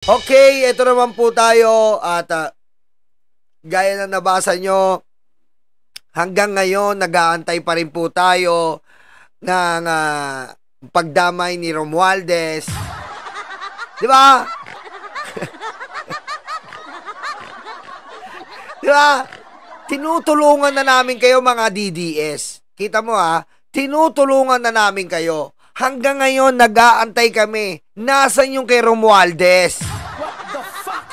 Okay, ito naman po tayo at gaya na nabasa nyo, hanggang ngayon nag-aantay pa rin po tayo ng pagdamay ni Romualdez. Di ba? Di ba? Tinutulungan na namin kayo mga DDS. Kita mo tinutulungan na namin kayo. Hanggang ngayon nag-aantay kami. Nasaan yung kay Romualdez? What the fuck?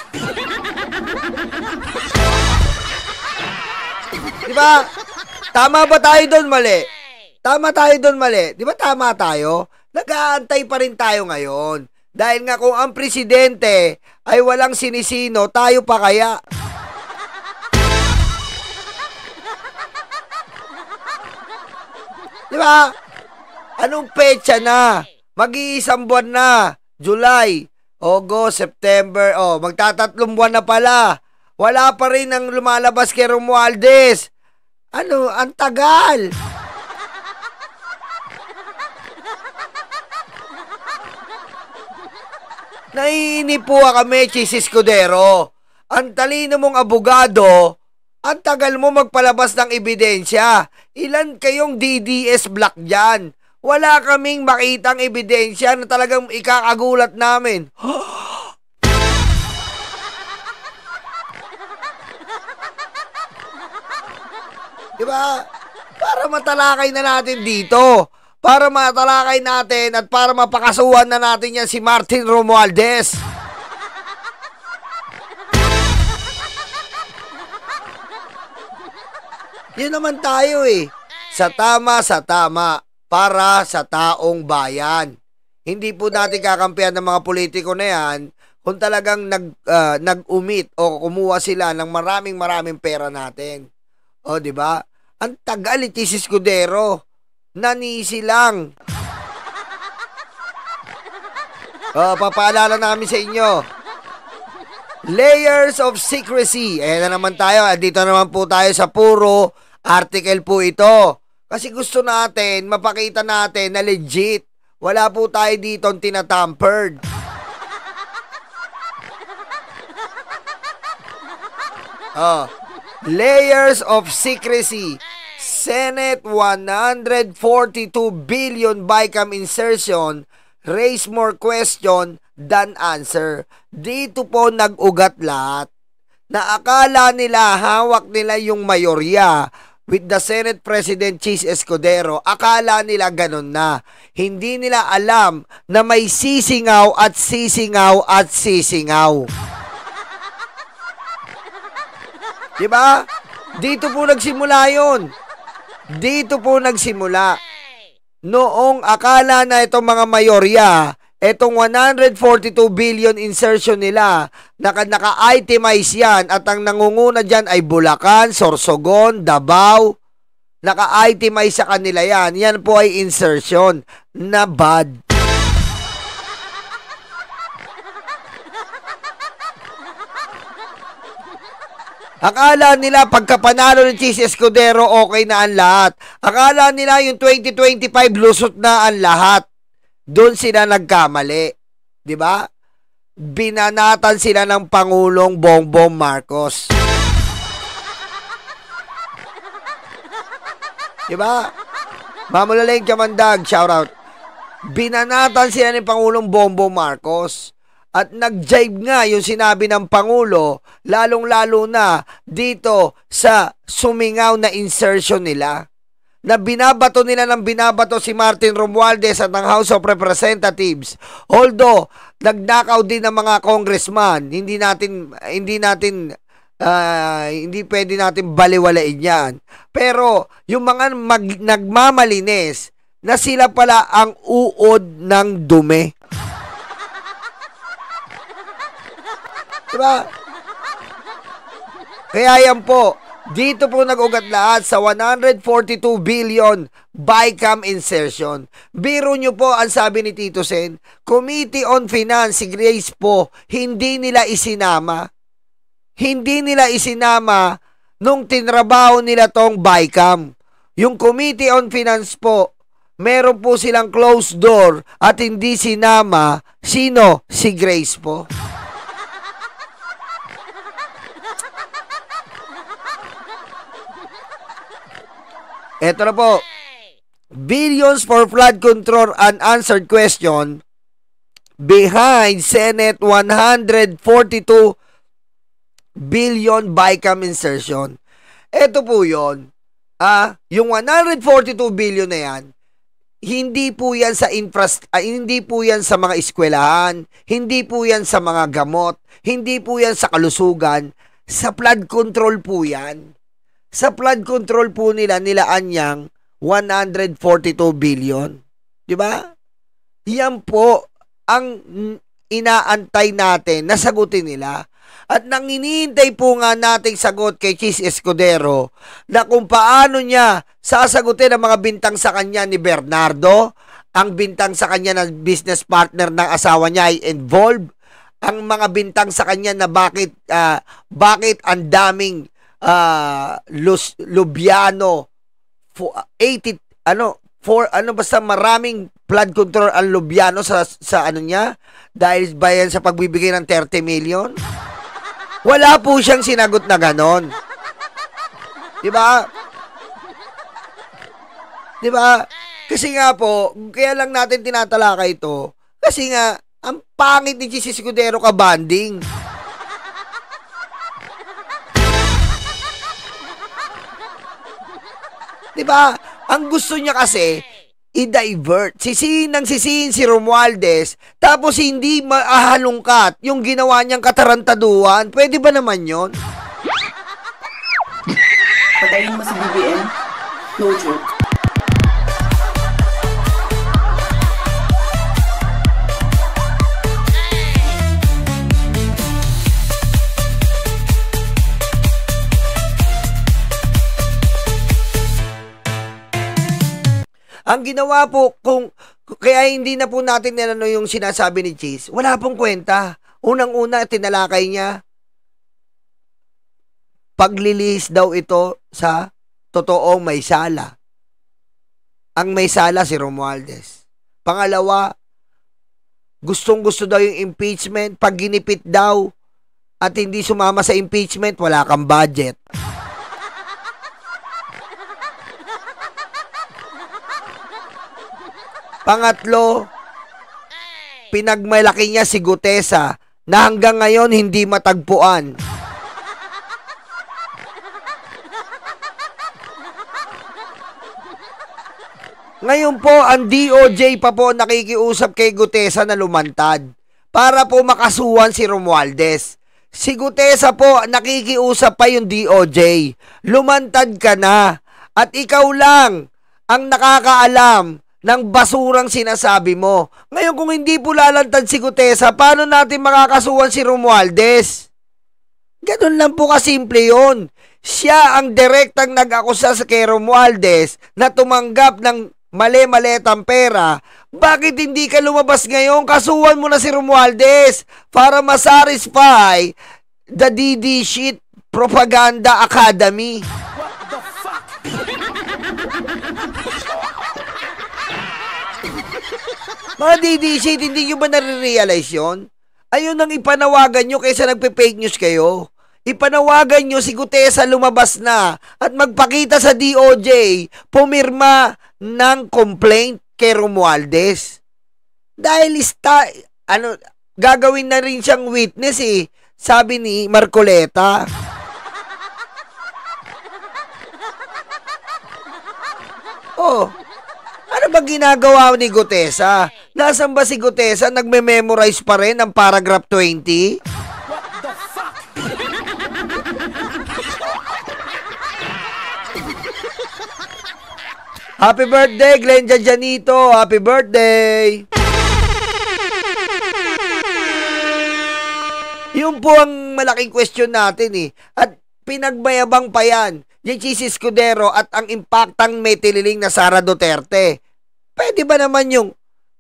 Diba? Tama ba tayo doon, mali? Tama tayo doon, mali. Diba tama tayo? Nag-aantay pa rin tayo ngayon. Dahil nga kung ang presidente ay walang sinisino, tayo pa kaya? Diba? Anong petsa na? Mag-iisang buwan na. July, August, September. Magtatatlong buwan na pala. Wala pa rin ang lumalabas kay Romualdez. Ano? Ang tagal. Naiinip po kami, Chis Escudero. Ang talino mong abogado, ang tagal mo magpalabas ng ebidensya. Ilan kayong DDS block dyan? Wala kaming makitang ebidensya na talagang ikakagulat namin. Diba? Para matalakay na natin dito. Para matalakay natin at para mapakasuhan na natin yan si Martin Romualdez. Yun naman tayo Sa tama, para sa taong bayan. Hindi po natin kakampihan ng mga politiko na yan kung talagang nag-umit o kumuha sila ng maraming pera natin. O, di ba? Ang tagal ni Chis Escudero. Nanisi lang. Papaalala namin sa inyo. Layers of secrecy. Na naman tayo. Dito naman po tayo sa puro article po ito. Kasi gusto natin, mapakita natin na legit. Wala po tayo dito tinatampered. Layers of secrecy. Senate 142 billion BICAM insertion raise more question than answer. Dito po nag-ugat lahat. Na akala nila hawak nila yung mayorya with the Senate President Chis Escudero. Akala nila ganun na. Hindi nila alam na may sisingaw at sisingaw at sisingaw. Diba? Dito po nagsimula yun. Dito po nagsimula. Noong akala na itong mga mayorya, itong 142 billion insertion nila, naka-itemize yan at ang nangunguna dyan ay Bulacan, Sorsogon, Davao. Naka-itemize sa kanila yan. Yan po ay insertion na bad. Akala nila pagkapanalo ng Chis Escudero okay na ang lahat. Akala nila yung 2025 lusot na ang lahat. Doon sila nagkamali. 'Di ba? Binanatan sila ng Pangulong Bongbong Marcos. 'Di ba? Mamulaleng Kamandag, shout out. Binanatan sila ng Pangulong Bongbong Marcos. At nag-jibe nga yung sinabi ng Pangulo, lalong-lalo na dito sa sumingaw na insertion nila. Na binabato nila ng binabato si Martin Romualdez at ng House of Representatives. Although, nagnakaw din ng mga congressman, hindi pwede natin baliwalain yan. Pero, yung mga nagmamalinis, na sila pala ang uod ng dumi. Diba? Kaya yan po, dito po nag-ugat lahat sa 142 billion BICAM insertion. Biro nyo po ang sabi ni Tito Sen, Committee on Finance, si Grace po, hindi nila isinama. Hindi nila isinama nung tinrabaho nila tong BICAM. Yung Committee on Finance po, meron po silang closed door at hindi sinama. Sino? Si Grace po. Eto na po. Billions for flood control unanswered question behind Senate 142 billion BICAM insertion. Ito po yun. Yung 142 billion na yan, hindi po yan sa hindi po yan sa mga eskwelahan, hindi po yan sa mga gamot, hindi po yan sa kalusugan, sa flood control po yan. Sa flood control po nilaan yang 142 billion. 'Di ba? Yan po ang inaantay natin na sagutin nila. At nang hinihintay po nga nating sagot kay Chis Escudero na kung paano niya sasagutin ang mga bintang sa kanya ni Bernardo, ang bintang sa kanya na business partner ng asawa niya ay involved, ang mga bintang sa kanya na bakit ang daming Lubiano 80 basta maraming flood control ang Lubiano sa ano niya dahil bayan sa pagbibigay ng 30 million. Wala po siyang sinagot na ganon. 'Di ba? 'Di ba? Kasi nga po, kaya lang natin tinatalakay ito kasi nga ang pangit ni Chis Escudero ka-banding. Diba? Ang gusto niya kasi, i-divert. Sisihin si Romualdez, tapos hindi maahalungkat yung ginawa niyang katarantaduhan. Pwede ba naman yon? Patayin mo si BBM? No joke. Ang ginawa po, kaya hindi na po natin yung sinasabi ni Chis, wala pong kwenta. Unang-una, tinalakay niya, paglilihis daw ito sa totoong may sala. Ang may sala si Romualdez. Pangalawa, gustong-gusto daw yung impeachment, pag ginipit daw at hindi sumama sa impeachment, wala kang budget. Pangatlo, pinagmalaki niya si Gutesa na hanggang ngayon hindi matagpuan. Ngayon po, ang DOJ pa po nakikiusap kay Gutesa na lumantad para po makasuhan si Romualdez. Si Gutesa po, nakikiusap pa yung DOJ. Lumantad ka na at ikaw lang ang nakakaalam ng basurang sinasabi mo. Ngayon kung hindi po lalantad si Gutesa, paano natin makakasuhan si Romualdez? Ganun lang po kasimple yun. Siya ang direktang nag-akusa sa kay Romualdez na tumanggap ng mali-maletang pera. Bakit hindi ka lumabas ngayon? Kasuhan mo na si Romualdez para masatisfy the DD Shit Propaganda Academy. What the fuck? Mga DD Shit, hindi nyo ba nare-realize yun? Ayun ang ipanawagan nyo kaysa nagpe-fake news kayo. Ipanawagan nyo si Gutesa lumabas na at magpakita sa DOJ, pumirma ng complaint kay Romualdez. Dahil gagawin na rin siyang witness sabi ni Marcoleta. Oh, ano ba ginagawa ni Gutesa? Nasaan ba si Gutesa? Nagme-memorize pa rin ang paragraph 20? What the fuck? Happy birthday, Glenn Janjanito. Happy birthday. Yun po ang malaking question natin At pinagmayabang pa yan yung Chis Escudero at ang impactang may tililing na Sara Duterte. Pwede ba naman yung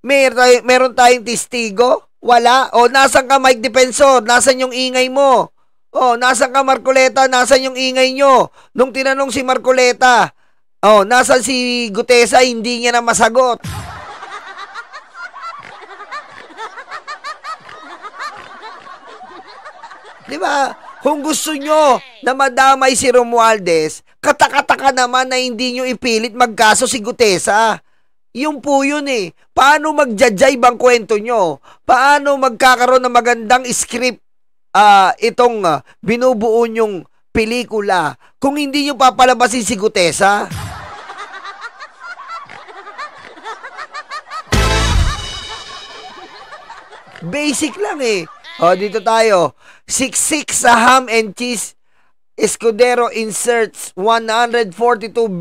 meron tayong testigo? Wala. O, nasan ka Mike Defensor? Nasan yung ingay mo? O, nasan ka Marcoleta? Nasan yung ingay nyo? Nung tinanong si Marcoleta, nasan si Gutesa? Hindi niya na masagot. Di ba? Kung gusto nyo na madamay si Romualdez, Katakataka naman na hindi nyo ipilit magkaso si Gutesa. Yung po yun eh. Paano mag-judge ang kwento nyo? Paano magkakaroon ng magandang script itong binubuo nyong pelikula kung hindi nyo papalabasin si Gutesa? Basic lang eh. Dito tayo. Siksik sa ham and cheese. Escudero inserts 142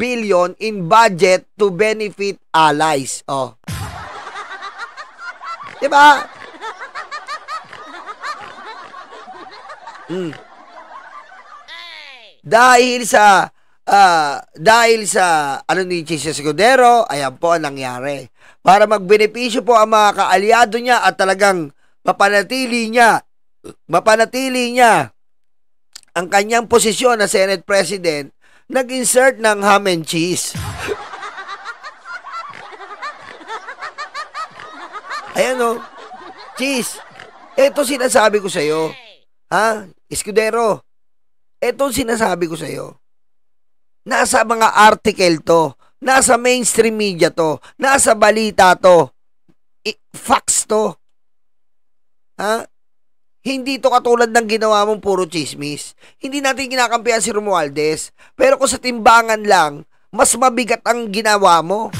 billion in budget to benefit allies. Diba? Dahil sa ano ni Cheese Escudero, ayan po ang nangyari. Para magbenepisyo po ang mga kaalyado niya at talagang mapanatili niya ang kanyang posisyon na Senate President, nag-insert ng ham and cheese. Ayan o. Cheese. Ito sinasabi ko sa'yo. Escudero. Ito sinasabi ko sa'yo. Nasa mga article to. Nasa mainstream media to. Nasa balita to. Facts to. Hindi to katulad ng ginawa mong puro chismis. Hindi natin kinakampihan si Romualdez. Pero kung sa timbangan lang, mas mabigat ang ginawa mo.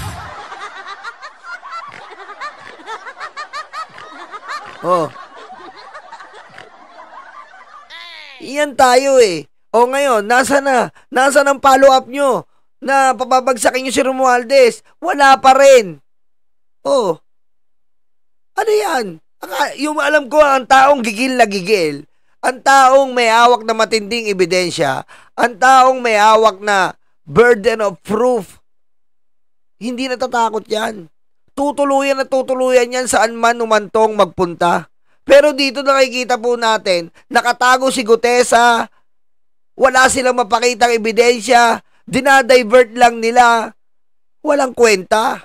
Iyan tayo eh. Ngayon, nasa ng follow-up nyo na papabagsakin nyo si Romualdez? Wala pa rin. Ano yan? Yung alam ko, ang taong gigil na gigil, ang taong may hawak na matinding ebidensya, ang taong may hawak na burden of proof, hindi natatakot yan. Tutuluyan yan saan man umantong magpunta. Pero dito nakikita po natin, nakatago si Gutesa, wala silang mapakitang ebidensya, dinadivert lang nila, walang kwenta.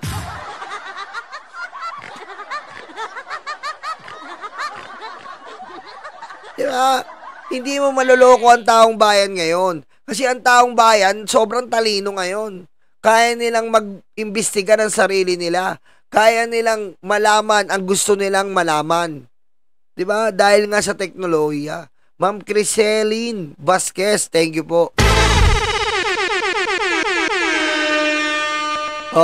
Diba? Hindi mo maloloko ang taong bayan ngayon. Kasi ang taong bayan, sobrang talino ngayon. Kaya nilang mag-imbestiga ng sarili nila. Kaya nilang malaman ang gusto nilang malaman. Diba? Dahil nga sa teknolohiya. Ma'am Criseline Vasquez, thank you po.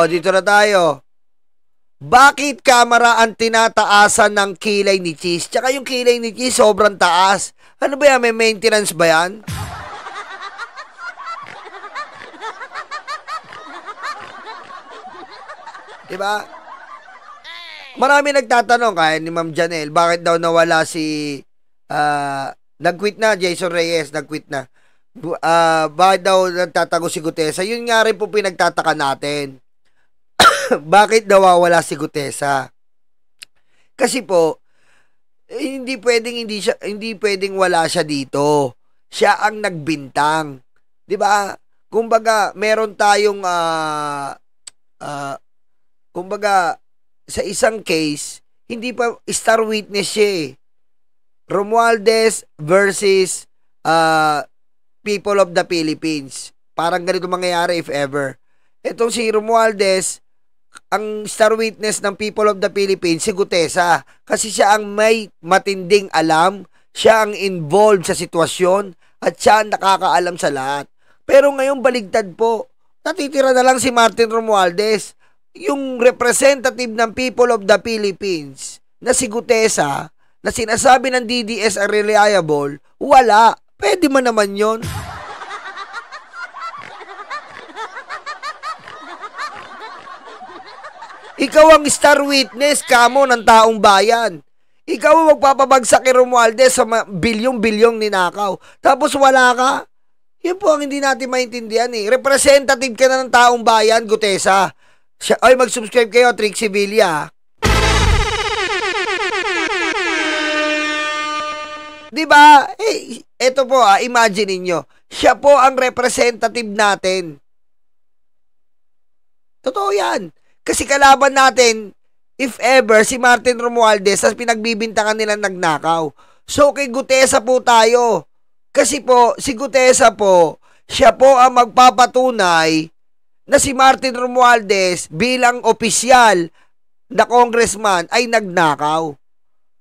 Dito na tayo. Bakit kamera ang tinataasan ng kilay ni Cheese? Tsaka yung kilay ni Cheese sobrang taas. Ano ba yan? May maintenance ba yan? Diba? Marami nagtatanong kaya ni Ma'am Janelle, bakit daw nawala si nag-quit na, Jason Reyes, nag-quit na. Bakit daw nagtatago si Gutesa? Yun nga rin po pinagtataka natin. Bakit nawawala si Gutesa? Kasi po, hindi pwedeng wala siya dito. Siya ang nagbintang. 'Di ba? Kumbaga, meron tayong kumbaga sa isang case, hindi pa star witness siya. Romualdez versus people of the Philippines. Parang ganito mangyayari if ever. Etong si Romualdez, ang star witness ng people of the Philippines, si Gutesa. Kasi siya ang may matinding alam, siya ang involved sa sitwasyon, at siya ang nakakaalam sa lahat. Pero ngayon baligtad po, natitira na lang si Martin Romualdez, yung representative ng people of the Philippines, na si Gutesa, na sinasabi ng DDS ang reliable, wala. Pwede mo naman yon. Ikaw ang star witness, kamo, ng taong bayan. Ikaw ang magpapabagsak kay Romualdez sa bilyong-bilyong ninakaw. Tapos wala ka? Yan po ang hindi natin maintindihan eh. Representative ka na ng taong bayan, Gutesa. Mag-subscribe kayo, Trixie Villa. Diba? Ito po imagine niyo. Siya po ang representative natin. Totoo yan. Kasi kalaban natin, if ever, si Martin Romualdez, sa pinagbibintangan nilang nagnakaw. So, kay Gutesa po tayo. Kasi po, si Gutesa po, siya po ang magpapatunay na si Martin Romualdez bilang opisyal na congressman ay nagnakaw.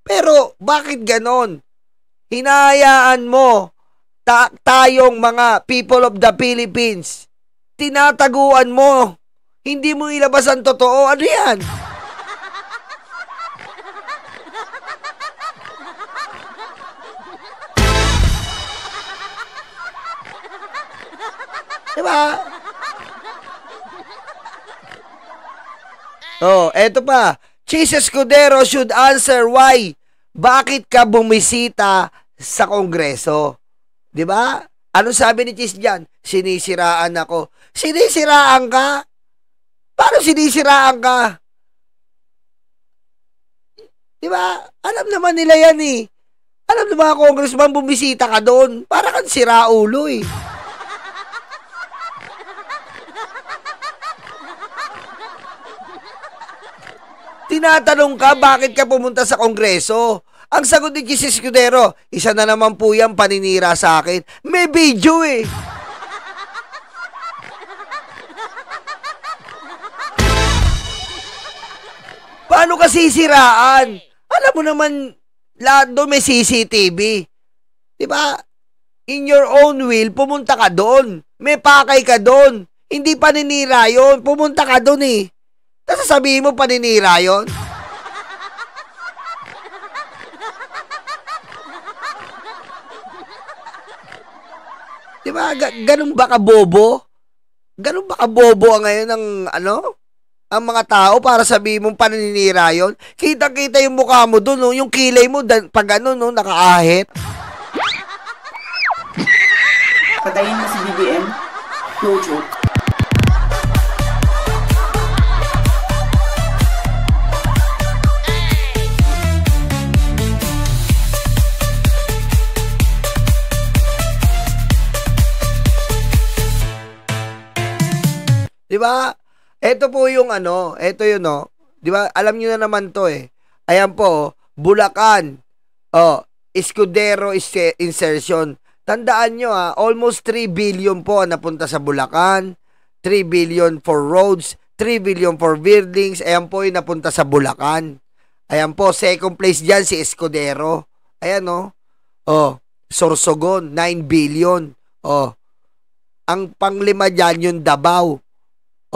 Pero bakit ganon? Hinahayaan mo tayong mga people of the Philippines. Tinataguan mo. Hindi mo ilabas ang totoo. Ano yan? Diba? Oh, eto pa. Chis Escudero should answer why. Bakit ka bumisita sa Kongreso? 'Di ba? Ano sabi ni Chis diyan? Sinisiraan ako. Sinisiraan ka? Paano sinisiraan ka? 'Di ba? Alam naman nila 'yan eh. Alam ng mga congressman bumisita ka doon. Para kang siraulo eh. Tinatanong ka, bakit ka pumunta sa Kongreso? Ang sagot ni Chis Escudero, isa na naman po yan paninira sa akin. May video eh. Paano ka sisiraan? Alam mo naman, lahat doon may CCTV. Diba? In your own will, pumunta ka doon. May pakay ka doon. Hindi paninira yun. Pumunta ka doon eh. Tapos sabihin mo paninira yun? Diba? Ganun ba kabobo? Ganun ba kabobo ngayon ng ang mga tao para sabihin mong paninira yun? Kita-kita yung mukha mo doon, no? Yung kilay mo, pag no? Nakaahit. Patayin mo si BBM. No joke. Diba? Ito po yung ito yun Diba? Alam niyo na naman to eh. Ayan po, Bulacan. Escudero insertion. Tandaan nyo almost 3 billion po ang napunta sa Bulacan. 3 billion for roads, 3 billion for buildings. Ayan po yung napunta sa Bulacan. Ayan po, second place dyan si Escudero. Ayan Sorsogon, 9 billion. Ang panglima dyan yung Davao.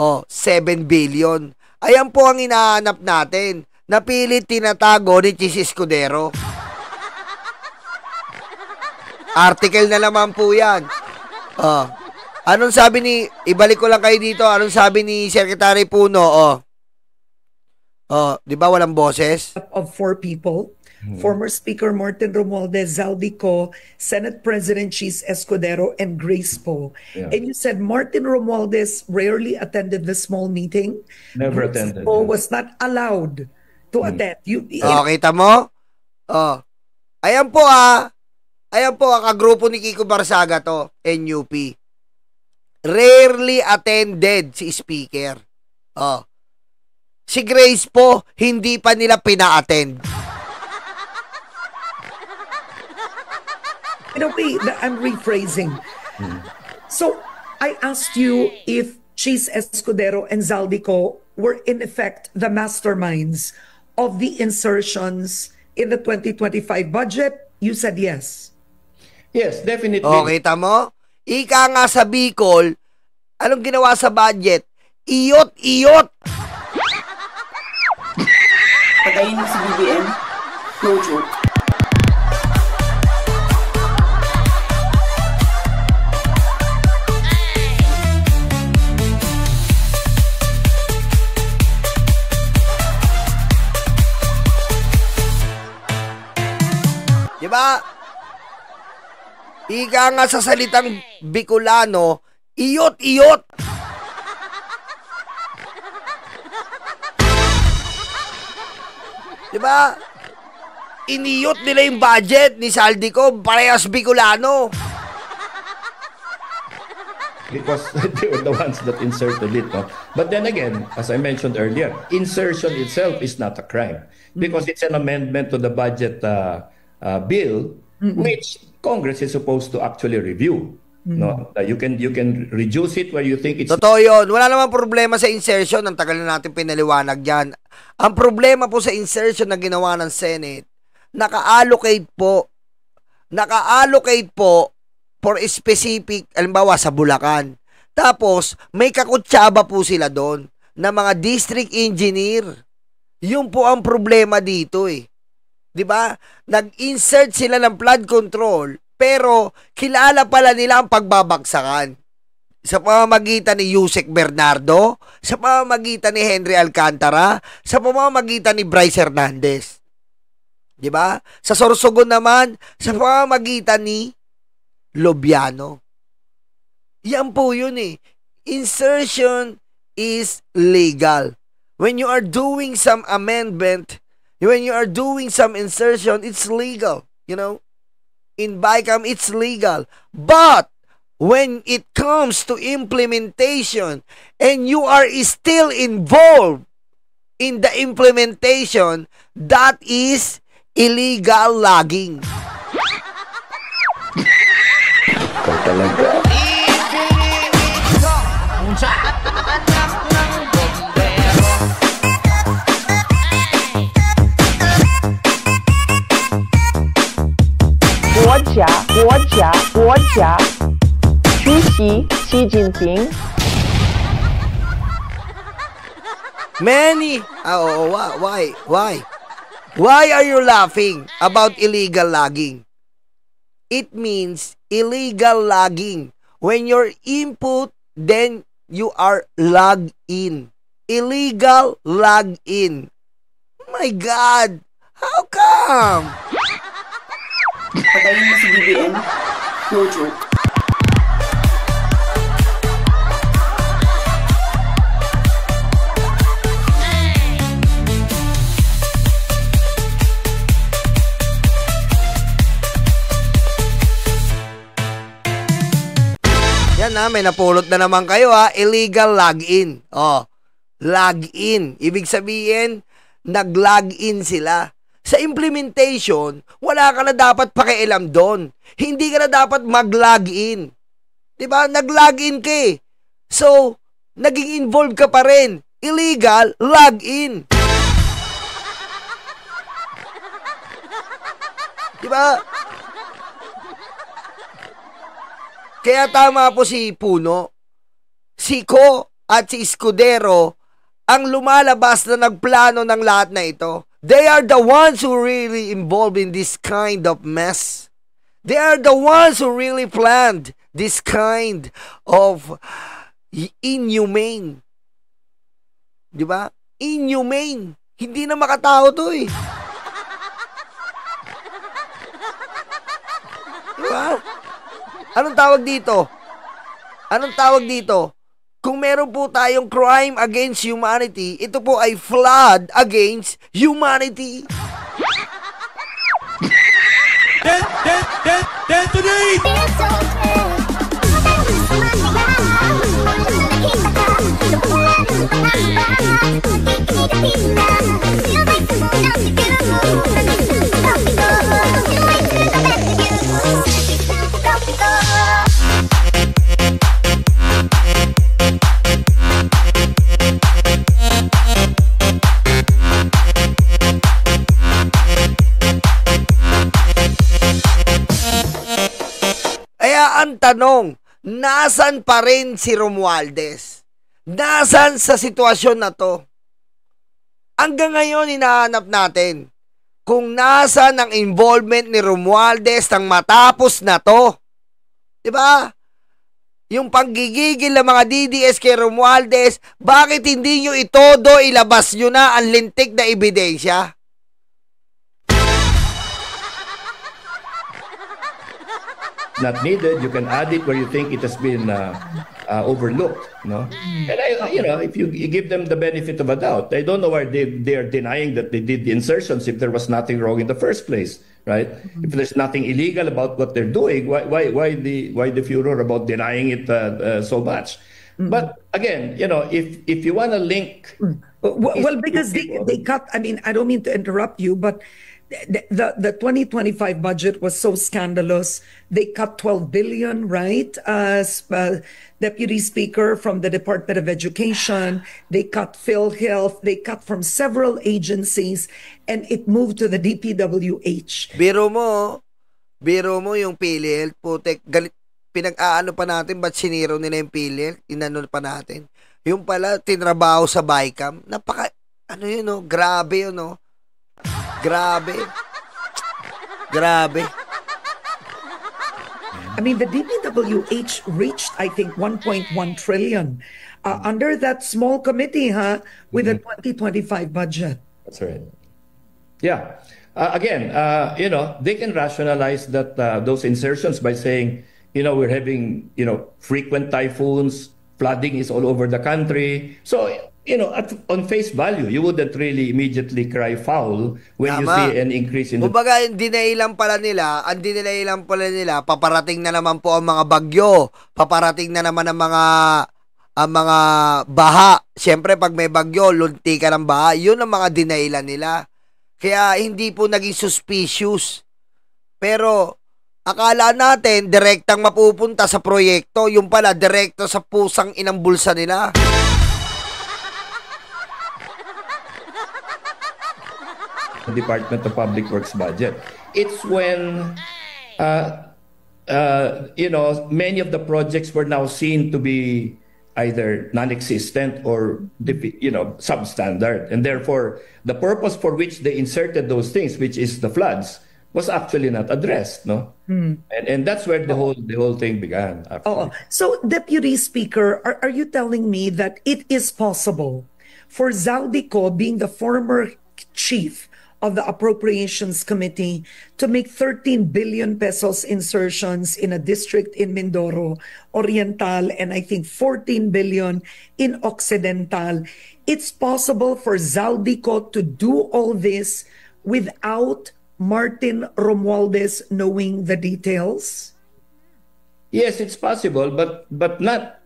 7 billion. Ayan po ang hinahanap natin. Napilit tinatago ni Chis Escudero. Article na naman po yan. Anong sabi ni, ibalik ko lang kayo dito, anong sabi ni Secretary Puno? Di ba walang boses? Of 4 people. Former Speaker Martin Romualdez, Zaldico, Senate President Chis Escudero, and Grace Poe. Yeah. And you said Martin Romualdez rarely attended the small meeting. Never Grace attended. Poe was not allowed to attend. Kita mo? Ayan po Ayan po ang kagrupo ni Kiko Barsaga to, NUP. Rarely attended si Speaker. Si Grace Poe, hindi pa nila pina-attend. In a way, I'm rephrasing. So, I asked you if Chis Escudero and Zaldico were in effect the masterminds of the insertions in the 2025 budget. You said yes. Yes, definitely. Kita mo? Ika nga sa Bicol, anong ginawa sa budget? Iyot-iyot! Patayin mo si BBM. No joke. Diba? Ika nga sa salitang Bicolano, iyot-iyot. Diba? Iniyot nila yung budget ni Zaldico, parehas Bicolano. Because they were the ones that inserted it. No? But then again, as I mentioned earlier, insertion itself is not a crime because it's an amendment to the budget bill which Congress is supposed to actually review. No, you can reduce it where you think it's Totoo yun. Wala namang problema sa insertion. Ang tagal na natin pinaliwanag yan. Ang problema po sa insertion na ginawa ng Senate, naka-allocate po for specific, alimbawa sa Bulacan. Tapos, may kakutsaba po sila doon na mga district engineer. Yun po ang problema dito eh. 'Di ba? Nag-insert sila ng flood control, pero kilala pala nila ang pagbabagsakan. Sa pamamagitan ni Yusek Bernardo, sa pamamagitan ni Henry Alcantara, sa pamamagitan ni Bryce Hernandez. 'Di ba? Sa Sorsogon naman, sa pamamagitan ni Lobiano. Yan po yun eh. Insertion is legal. When you are doing some amendment, when you are doing some insertion, it's legal. You know? In BICAM, it's legal. But when it comes to implementation and you are still involved in the implementation, that is illegal logging. ikaw talaga. Guo 出席习近平。 Many, why are you laughing about illegal logging? It means illegal logging. When your input, then you are logged in. Illegal log in. My God, how come? Patayin mo si BBM. No joke. Yan na, may napulot na naman kayo ha. Illegal login. Oh, login. Ibig sabihin, nag-login sila. Sa implementation, wala ka na dapat pakialam doon. Hindi ka na dapat mag-login. Diba? Nag-login ka eh. So, naging involved ka pa rin. Illegal, login. Diba? Kaya tama po si Puno, si Ko at si Escudero ang lumalabas na nagplano ng lahat na ito. They are the ones who really involved in this kind of mess. They are the ones who really planned this kind of inhumane. Di ba? Inhumane. Hindi na makatao to eh. Di ba? Anong tawag dito? Anong tawag dito? Kung meron po tayong crime against humanity, ito po ay flood against humanity. Kaya ang tanong, nasan pa rin si Romualdez? Nasan sa sitwasyon na to? Hanggang ngayon, hinahanap natin kung nasan ang involvement ni Romualdez nang matapos na to. Diba? Yung panggigigil ng mga DDS kay Romualdez, bakit hindi nyo itodo ilabas nyo na ang lintik na ebidensya? Not needed. You can add it where you think it has been overlooked, no? And if you give them the benefit of a doubt, I don't know why they are denying that they did the insertions if there was nothing wrong in the first place, right? If there's nothing illegal about what they're doing, why the furor about denying it so much? But again, if you want to link, well, because they cut. I mean, I don't mean to interrupt you, but the 2025 budget was so scandalous. They cut 12 billion, right? Deputy Speaker, from the Department of Education. They cut PhilHealth. They cut from several agencies, and it moved to the DPWH. Biro mo yung PhilHealth, putek, galit, pinag-aano pa natin, ba't siniro nila yung PhilHealth? Inano pa natin. Yung pala, tinrabaho sa BICAM. Ano yun, no? Grabe yun, no? Grabe. I mean, the DPWH reached, I think, 1.1 trillion under that small committee, with the 2025 budget. That's right. Yeah. Again, they can rationalize that those insertions by saying, we're having, frequent typhoons, flooding is all over the country. So, on face value, you wouldn't really immediately cry foul when you see an increase in Kumbaga, ang dinay lang pala nila, paparating na naman po ang mga bagyo, paparating na naman ang mga baha. Siyempre, pag may bagyo, lunti ka ng baha, yun ang mga dinailan nila. Kaya hindi po naging suspicious. Pero akala natin direktang mapupunta sa proyekto, yung pala direkto sa pusang inang bulsa nila. Department of Public Works budget. It's when many of the projects were now seen to be either non-existent or substandard, and therefore the purpose for which they inserted those things, which is the floods, was actually not addressed, no? And that's where the whole thing began. So, Deputy Speaker, are you telling me that it is possible for Zaldico, being the former chief of the Appropriations Committee, to make 13 billion pesos insertions in a district in Mindoro Oriental, and I think 14 billion in Occidental? It's possible for Zaldico to do all this without Martin Romualdez knowing the details? Yes, it's possible, but not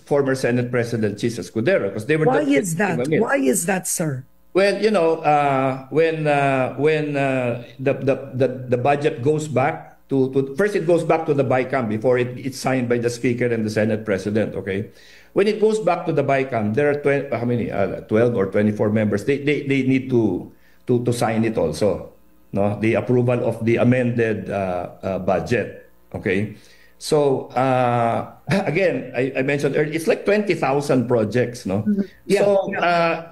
former Senate President Chis Escudero, because they were. Why is that? Why is that, sir? Well, when the budget goes back to first, it goes back to the BICAM before it's signed by the Speaker and the Senate President. Okay, when it goes back to the BICAM, there are 12 or 24 members. They need to sign it also, no? The approval of the amended budget. Okay, so again, I mentioned earlier, it's like 20,000 projects, no? So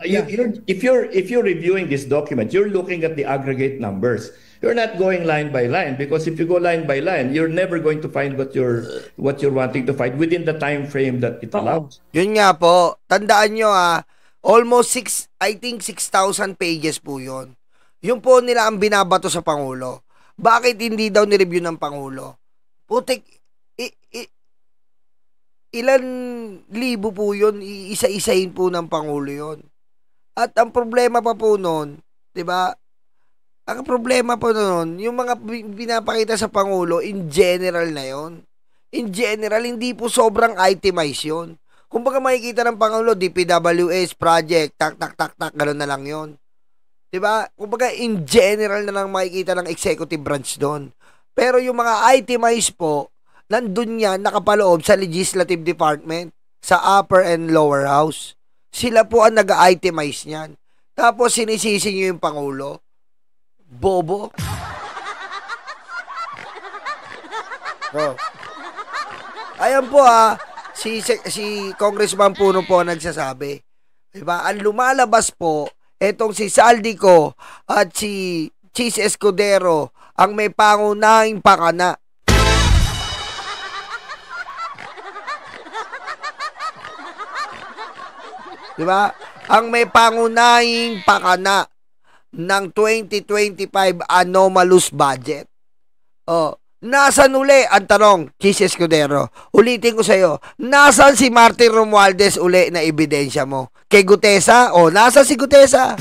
if you're reviewing this document, you're looking at the aggregate numbers. You're not going line by line, because if you go line by line, you're never going to find what you're wanting to find within the time frame that it allows. Yun nga po, tandaan nyo almost 6,000 pages po yun. Yun po nila ang binabato sa Pangulo. Bakit hindi daw nireview ng Pangulo? Putik, ilan libo po yun, isa-isahin po ng Pangulo yun. At ang problema pa po nun, diba? Ang problema po nun, yung mga pinapakita sa Pangulo, in general na yun. In general, hindi po sobrang itemized yun. Kung baga makikita ng Pangulo, DPWH, project, tak, gano'n na lang yun. Diba? Kung baga, in general na lang makikita ng executive branch doon. Pero yung mga itemized po, nandun yan, nakapaloob sa Legislative Department, sa upper and lower house. Sila po ang nag-itemize niyan. Tapos sinisisi nyo yung Pangulo. Bobo. Ayan po si Congressman Puno po nagsasabi. Diba? Ang lumalabas po, etong si Zaldico at si Chis Escudero ang may pangunahing pakana. Diba? Ang may pangunahing pakana ng 2025 anomalous budget. Nasaan uli? Ang tanong, Chis Escudero. Ulitin ko sa'yo, nasaan si Martin Romualdez uli na ebidensya mo? Kay Gutesa? Nasaan si Gutesa?